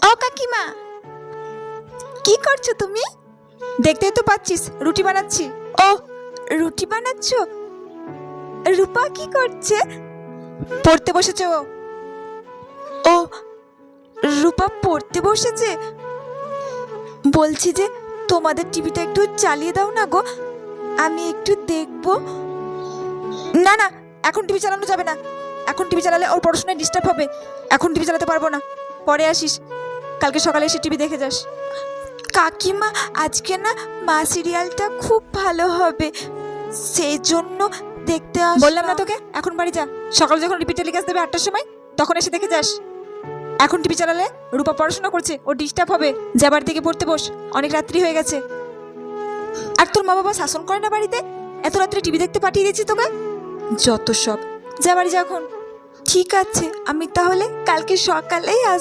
ও কাকিমা, কি করছো তুমি? দেখতেই তো পাচ্ছিস রুটি বানাচ্ছি। ও, রুটি বানাচ্ছ? রূপা কি করছে? পড়তে বসেছে ও। ও, রূপা পড়তে বসেছে। বলছি যে তোমাদের টিভিটা একটু চালিয়ে দাও না গো, আমি একটু দেখবো। না না, এখন টিভি চালানো যাবে না। এখন টিভি চালালে ওর পড়াশোনায় ডিস্টার্ব হবে। এখন টিভি চালাতে পারবো না, পরে আসিস, কালকে সকালে এসে টিভি দেখে যাস। কাকিমা, আজকে না মা সিরিয়ালটা খুব ভালো হবে, সেই জন্য দেখতে বললাম না তোকে? এখন বাড়ি যা, সকালে যখন রিপিট টেলিকাস্ট দেবে 8টার সময়, তখন এসে দেখে যাস। এখন টিভি চালালে রূপা পড়াশোনা করছে, ও ডিস্টার্ব হবে। যা বাড়ি থেকে পড়তে বস, অনেক রাত্রি হয়ে গেছে। আর তোর মা বাবা শাসন করে না বাড়িতে? এত রাত্রে টিভি দেখতে পাঠিয়ে দিয়েছি তোকে, যত সব। যা বাড়ি যা এখন। ঠিক আছে, আমি তাহলে কালকে সকালেই আসবো।